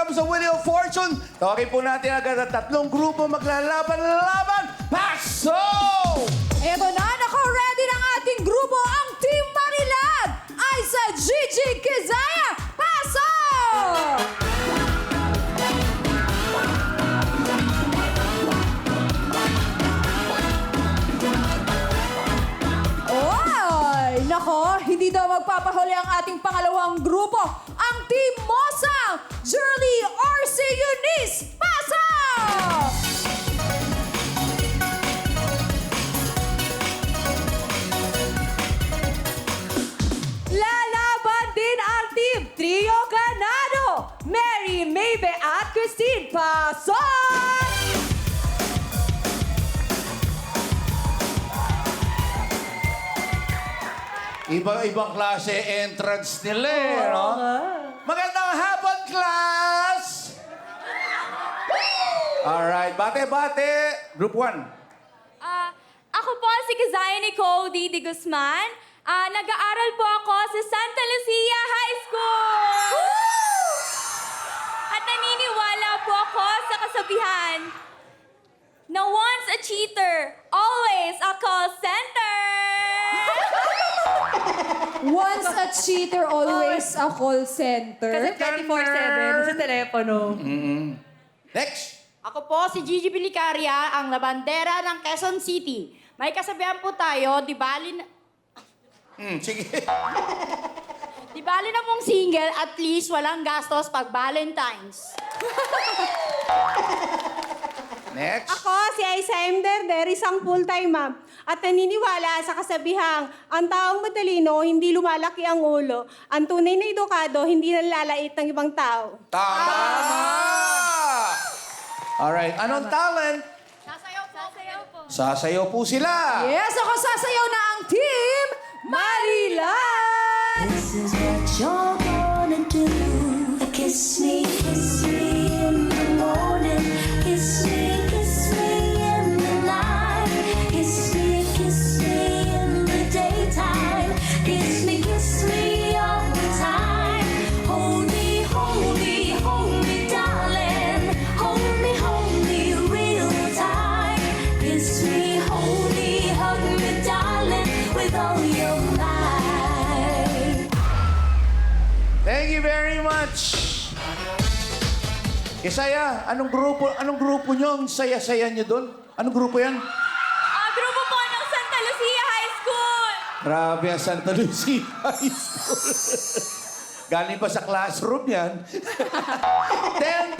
welcome sa Wheel of Fortune. Tawagin po natin agad ang tatlong grupo maglalaban-laban. Pasok! Eto na, naka-ready ng ating grupo, ang Team Marilad! Aiza Gigi Kizaya, pasok! Oy! Nako, hindi daw magpapahuli ang ating pangalawang grupo, ang Team Mosang, Jerly RC Eunice, pasok! Lalaban din ang Team Trio Ganado, Mary, Maybe at Christine, pasok! Iba-ibang klase entrance nila eh, no? Magandang hapon, class! Alright, bate-bate. Group 1. Ako po si Kizaya Nicole Didi Guzman. Nag-aaral po ako sa Santa Lucia High School. At naniniwala po ako sa kasabihan na once a cheater, always a call center. Once a cheater, always a call center. Kasi 24/7 sa telepono. Next. Ako po si Gigi Bilicaria, ang labandera ng Quezon City. May kasabihan po tayo, di bali Sige. na mong single, at least walang gastos pag Valentine's. Next. Ako, si Aiza Emderder, isang full-time ma'am. At naniniwala sa kasabihang, ang taong matalino, hindi lumalaki ang ulo. Ang tunay na edukado, hindi nalalait ng ibang tao. Tama! Alright, anong talent? Sasayaw po. Sasayaw po sila. Yes, ako sasayaw na ang Team Marilad! This is what you're gonna do. Kiss me in the morning. Kiss me in the night. Kiss me in the daytime. Kiss me all the time. Hold me, darling. Hold me real time. Kiss me, hug me, darling, with all your might. Thank you very much. Kisaya, anong grupo nyo? Ang saya-saya nyo doon? Anong grupo yan? Grupo po ng Santa Lucia High School. Grabe ang Santa Lucia High School. Galing pa sa classroom yan. 10,000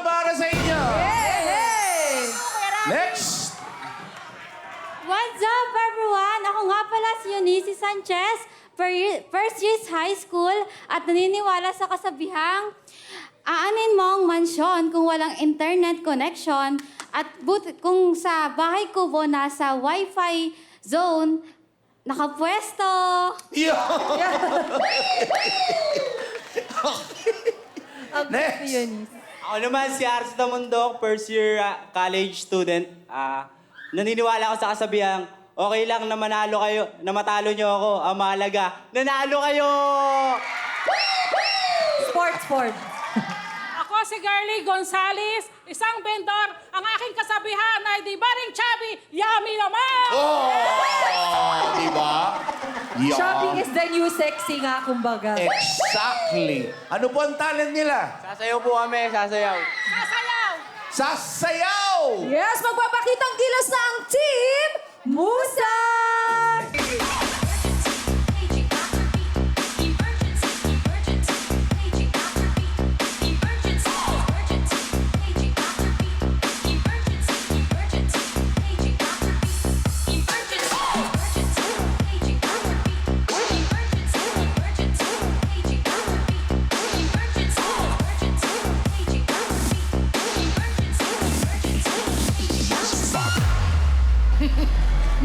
para sa inyo. Hey! Next. What's up, everyone? Ako nga pala si Eunice Sanchez, first year high school, at naniniwala sa kasabihang, aanin mo ang mansyon kung walang internet connection, at kung sa bahay kubo nasa wifi zone, nakapwesto. Yo! Next. Ako naman si Ars Damondok, first year college student. Naniniwala ako sa kasabihang, okay lang na matalo nyo ako. Ang mahalaga, nanalo kayo! Sport. Ako si Girlie Gonzales, isang vendor. Ang aking kasabihan ay di ba rin chubby, yummy naman! Oh! Diba? Yan. Shopping is the new sexy nga, kumbaga. Exactly. Ano po ang talent nila? Sasayaw po kami, sasayaw. Sasayaw! Sasayaw! Yes, magpapakitang gilas na ang Team Musang!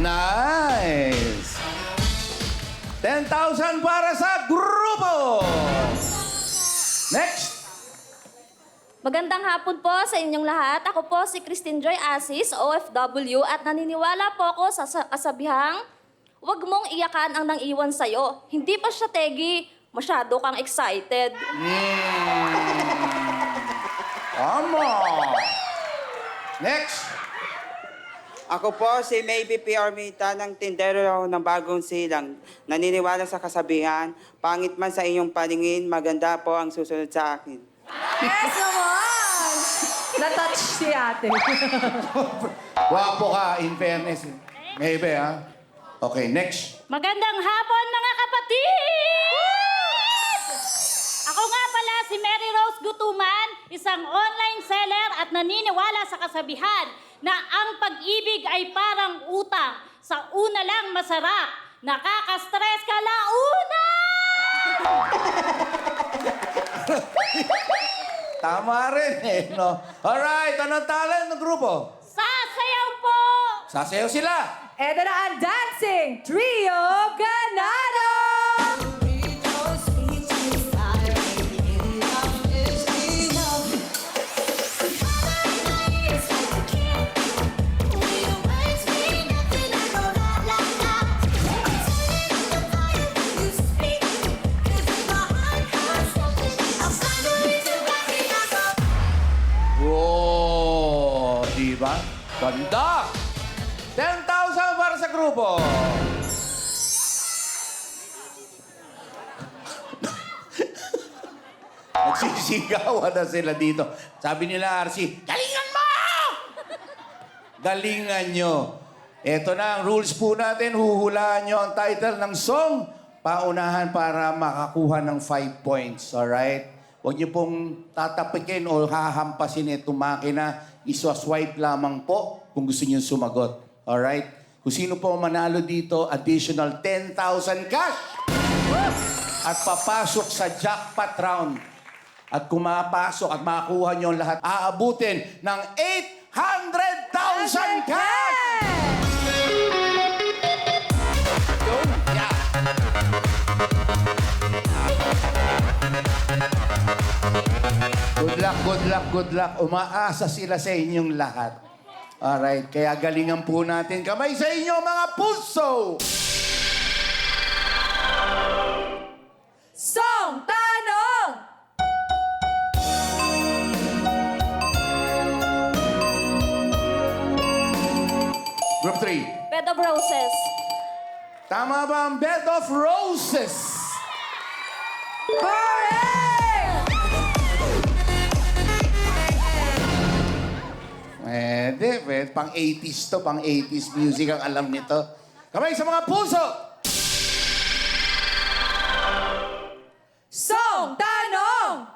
Nice! 10,000 para sa grupo! Next! Magandang hapon po sa inyong lahat. Ako po si Christine Joy Asis, OFW, at naniniwala po ako sa kasabihang, huwag mong iyakan ang nang-iwan sa'yo. Hindi pa siya tegi, masyado kang excited. Tama. Next. Ako po si Maybe P. Ormita ng tindero ng bagong silang. Naniniwala sa kasabihan, pangit man sa inyong paningin, maganda po ang susunod sa akin. Yes naman! Na-touch si ate. Wapo ka, in fairness. Maybe, ha? Okay, next. Magandang hapon, mga kapatid! Ako nga pala si Mary Rose Gutuman, isang online seller at naniniwala sa kasabihan na ang pag-ibig ay parang utang. Sa una lang masarap, nakaka-stress ka launa! Tama rin, eh, no? Alright, anong talent ng grupo? Sasayaw po! Sasayaw sila. Eto na ang dancing trio ganado! Wow, di ba? Ganda! 10,000 para sa grupo. Nagsisigawan na sila dito. Sabi nila, RC, galingan mo! Galingan nyo. Ito na ang rules po natin. Huhulaan nyo ang title ng song. Paunahan para makakuha ng 5 points. Alright? Huwag nyo pong tatapikin o hahampasin itong makina. Iswa-swipe lamang po kung gusto nyo sumagot. Alright? Kung sino po manalo dito, additional 10,000 cash. At papasok sa jackpot round. At kung mapasok at makakuha nyo ang lahat, aabutin ng 800,000 cash! Go! Yeah! Good luck, good luck, good luck. Umaasa sila sa inyong lahat. Alright, kaya galingan po natin. Kamay sa inyo, mga puso! Song Tanong! Group 3. Bed of Roses. Tama ba ang Bed of Roses? Correct! Pwede. Pang 80s to, pang 80s music ang alam nito. Kamay sa mga puso! Song Tanong!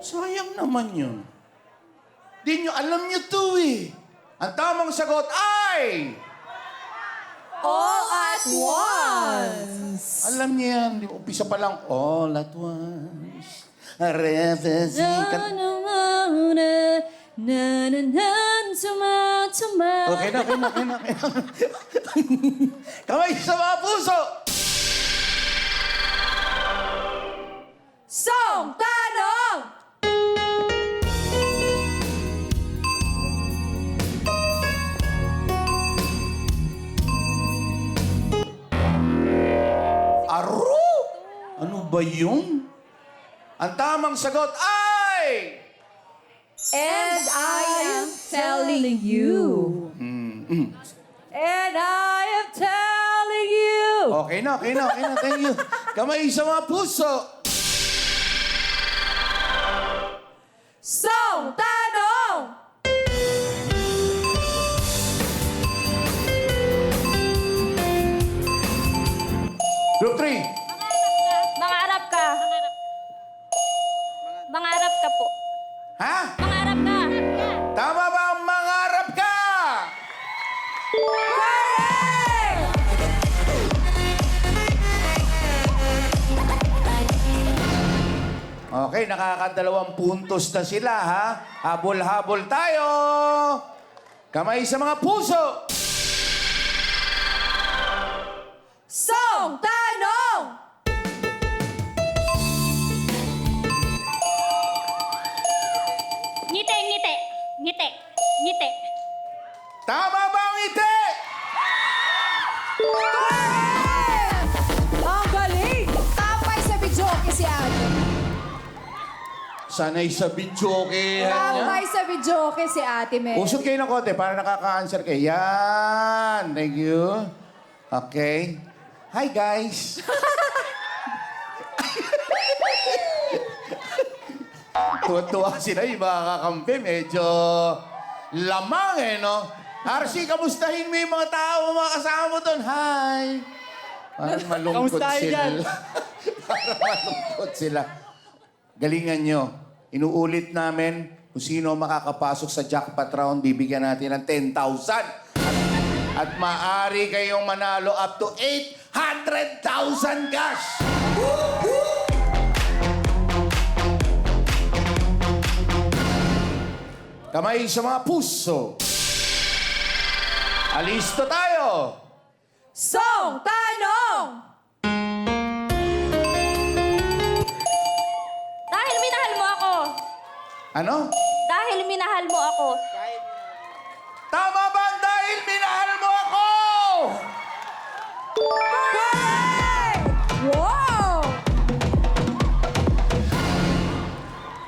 Sayang naman yun. Di nyo alam nyo to eh. Ang tamang sagot ay... All at once! Alam niyo yan. Di ba, umpisa pa lang, all at once. Represent. Okay na. Kamay sa mga puso! Song Tanong! Aro? Ano ba yun? Ang tamang sagot ay... And I am telling you. And I am telling you. Okay na. Thank you. Kamay sa mga puso. Song Tanong! Group 3. Mangarap ka. Mangarap ka po. Ha? Mangarap ka. Tama ba ang mangarap ka? Correct! Okay, nakakadalawang puntos na sila, ha? Habol-habol tayo! Kamay sa mga puso! Song Tanong! Ngiti. Tama ba ang ite? Ang galing! Tapay sa videoke si Ate. Sanay sa videokehan niya. Tapay sa videoke si Ate Mary. Usog kayo ng konti para nakaka-answer kayo. Yan. Thank you. Okay. Hi, guys. Tuwa-tuwa sila yung mga kakampi. Medyo lamang eh, no? RC, kamustahin mo yung mga tao, mga kasama mo doon. Hi. Parang malungkot Kamustahin sila. yan? Parang malungkot sila. Galingan nyo. Inuulit namin kung sino makakapasok sa jackpot round, bibigyan natin ng 10,000. At maaari kayong manalo up to 800,000 cash. Kamay sa mga puso. Alisto tayo. Song Tanong! Dahil minahal mo ako. Ano? Dahil minahal mo ako. Tama ba ang dahil minahal mo ako? Wow!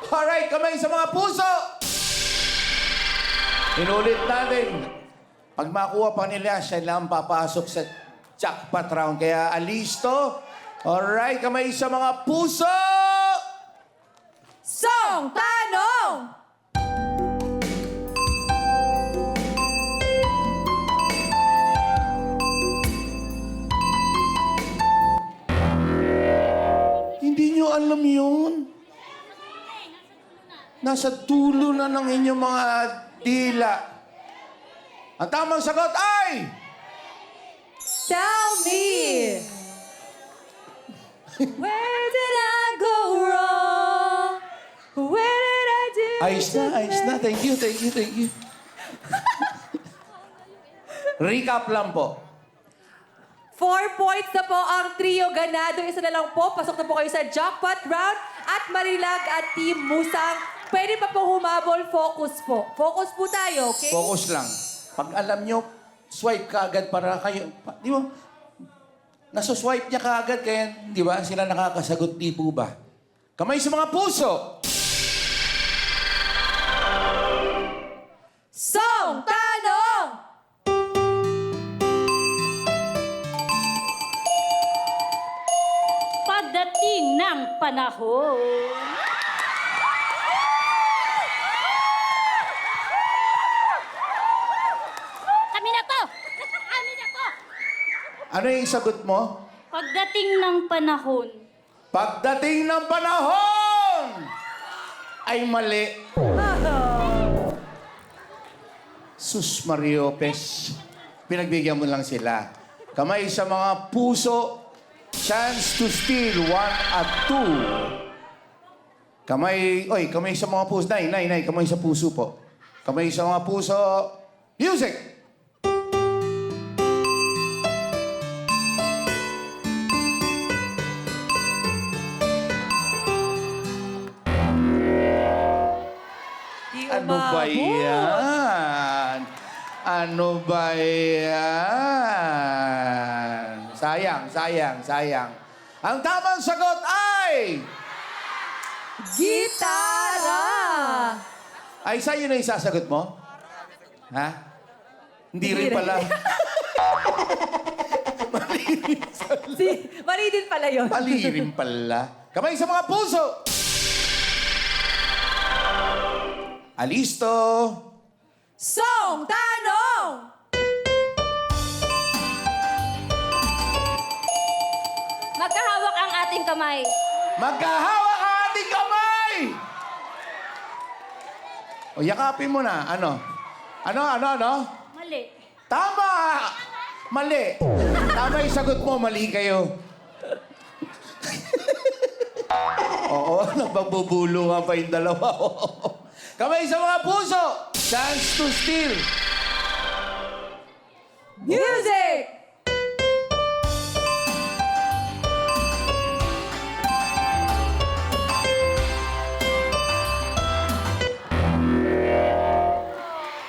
Alright, kamay sa mga puso. Inulit natin. Pag makuha pa nila, siya lang papasok sa jackpot round. Kaya alisto. Alright, kamay sa mga puso. Song Tanong! Hindi nyo alam yun. Nasa dulo na ng inyong mga dila. Ang tamang sagot ay... Tell me! Where did I go wrong? Where did I do Ayos na, ayos na. Thank you, thank you, thank you. Recap lang po. 4 points na po ang trio ganado. Isa na lang po. Pasok na po kayo sa jackpot round. At Marilag at Team Musang, pwede pa po humabol. Focus po. Focus po tayo, okay? Focus lang. Pag alam nyo, swipe ka agad para kayo... Di ba? Nasuswipe niya ka agad kaya, di ba, sila nakakasagot, di po ba? Kamay sa mga puso. Song Tanong! Pagdating ng panahon. Kami na to! Kami na to! Ano yung sagot mo? Pagdating ng panahon. Pagdating ng panahon! Ay mali. Sus Mariopes. Pinagbigyan mo lang sila. Kamay sa mga puso. Chance to steal 1 at 2. Kamay, kamay sa mga puso. Nay, kamay sa puso po. Kamay sa mga puso. Music! Ano ba yan? Ano ba yan? Sayang. Ang tamang sagot ay... Gitara! Ay, sa'yo na yung sasagot mo? Ha? Hindi rin pala. Mali din pala yun. Mali rin pala. Kamay sa mga puso. Alisto. Song Tanong! Magkahawak ang ating kamay. Magkahawak ang ating kamay! O, yakapin mo na. Ano? Mali. Tama! Mali. Tama yung sagot mo, mali kayo. Oo, napagbubulungan pa yung dalawa. Kamay sa mga puso! Chance to steal! Music!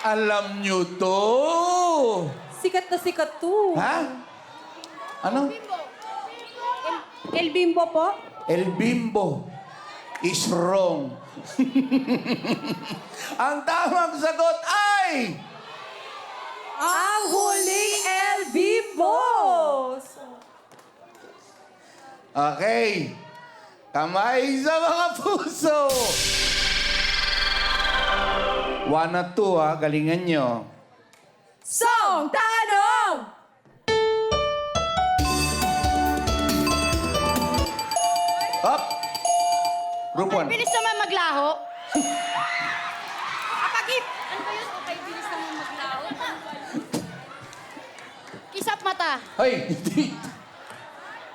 Alam nyo to! Sikat na sikat to. Ha? Ano? El Bimbo po. El Bimbo is wrong. Ang tamang sagot ay... Ang huling El Bimbo! Okay. Kamay sa mga puso. 1 at 2, ha? Galingan nyo. Song Tanong! Up! Group 1. Bilis naman maglaho. Ano ba yun? Okay, bilis naman maglaho. Kisap mata. Hoy, hindi.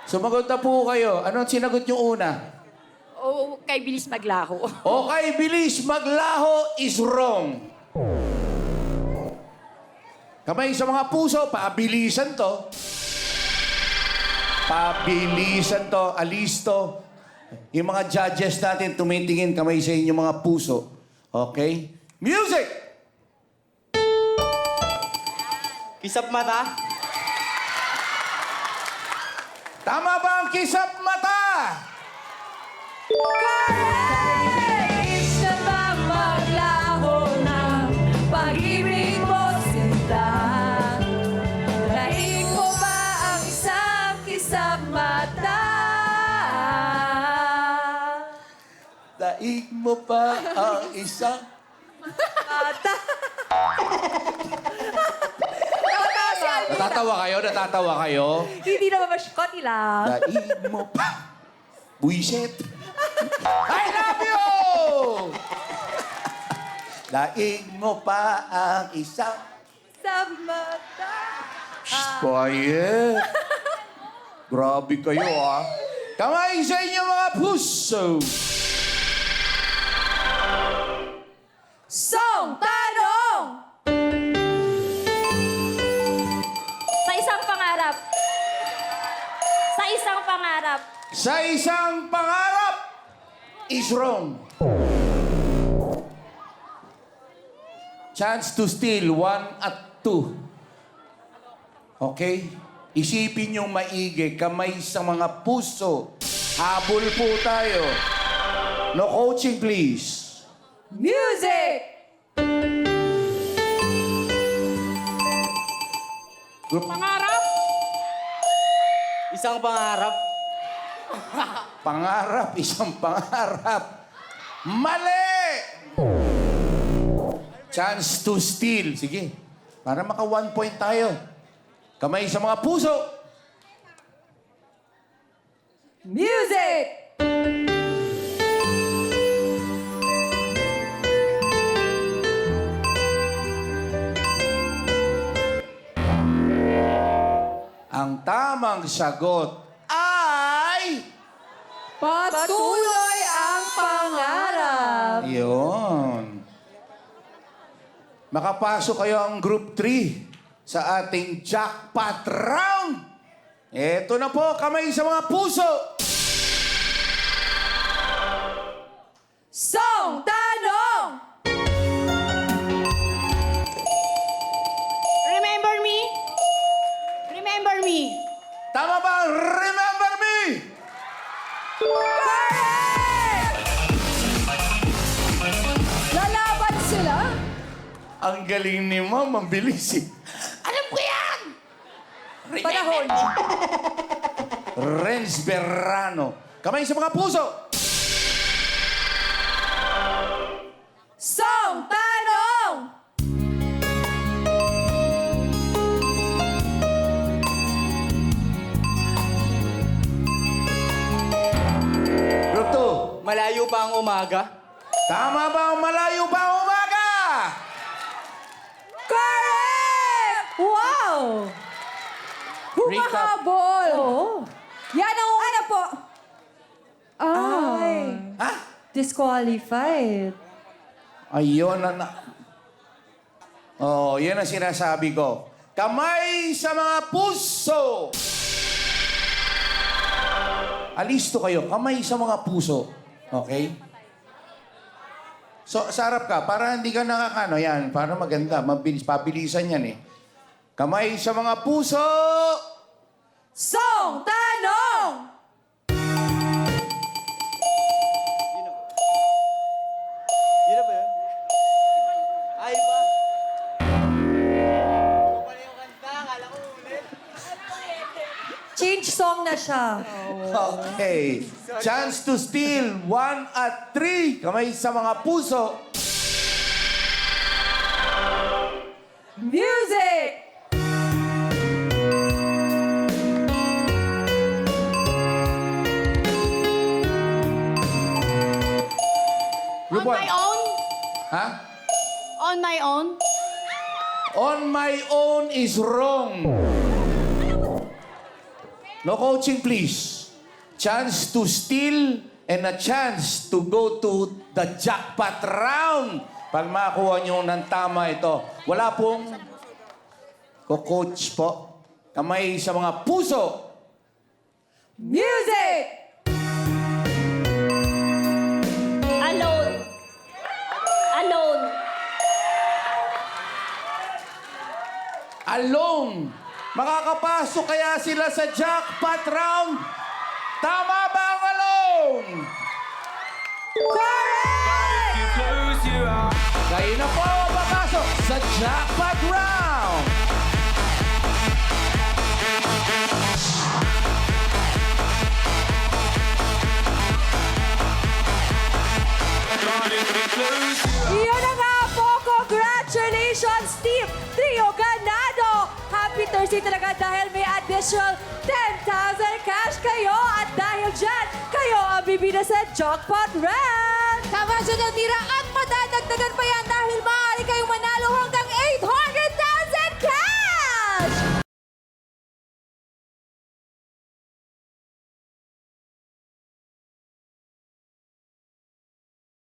Sumagot na po kayo. Ano ang sinagot yung una? O kay bilis maglaho. Okay, bilis maglaho is wrong. Kamay sa mga puso, pabilisan to. Pabilisan to, alisto. Yung mga judges natin tumitingin kamay sa inyong mga puso. Okay? Music! Kisap mata. Tama ba ang kisap mata? Is na ba maglaho ng pag-ibig mo sinta? Daig mo ba ang isang kisap mata? Daig mo pa ang isang... Mata? Natatawa kayo? Natatawa kayo? Hindi naman masyukot lang. Daig mo pa. Buisit. I love you! Daig mo pa ang isang... Sa mata. Quiet. Grabe kayo, ah. Kamay sa inyo, mga puso. Song Tanong! Sa isang pangarap. Sa isang pangarap. Sa isang pangarap is wrong. Chance to steal 1 at 2. Okay? Isipin yung maigi, kamay sa mga puso. Habol po tayo. No coaching, please. Music! Pangarap? Isang pangarap. Pangarap, isang pangarap. Mali! Chance to steal. Sige, para maka 1 point tayo. Kamay sa mga puso. Music! Ang tamang sagot ay... Patuloy ang pangarap. Yun. Makapasok kayo ang Group 3 sa ating jackpot round. Eto na po, kamay sa mga puso. Song Tanong! Remember me? Remember me. Tama ba ang remember me? Correct! Lalaban sila? Ang galing ni Ma'am, ang bilis eh. Alam ko yan! Panahon. Renz Berrano. Kamay sa mga puso. Song Tanong! Group 2. Malayo pa ang umaga. Tama ba ang malayo pa ang umaga? Correct! Wow! Humahabol! Oo. Yan ang una po. Ay. Ha? Disqualified. Ayun na. Oh, yan ang sinasabi ko. Kamay sa mga puso! Alisto kayo, kamay sa mga puso. Okay? So, sarap ka, para hindi ka nakakano. Yan, para maganda, mabilis, pabilisan yan eh. Kamay sa mga puso! Song Tanong! Yun na ba yun? Ay ba? Ano pala yung kanta? Akala ko ulit. Change song na siya. Okay. Chance to steal. 1 at 3. Kamay sa mga puso. Music! Group On my 1. own? Ha? On my own? On my own is wrong. No coaching, please. Chance to steal and a chance to go to the jackpot round. Pag makakuha nyo ng tama ito. Wala pong ko-coach po. Kamay sa mga puso. Music! Alone. Alone. Alone. Makakapasok kaya sila sa jackpot round? Tama ba ang alone? Kayo na po papasok sa jackpot round. Iyon na nga po! Congratulations, Team Trio Ganado! Happy Thursday talaga dahil may additional 10,000 cash kayo at dahil dyan, kayo ang bibida sa Jackpot Round! Tama dyan, Elmira, at madadagdagan pa yan dahil maaari kayong manalo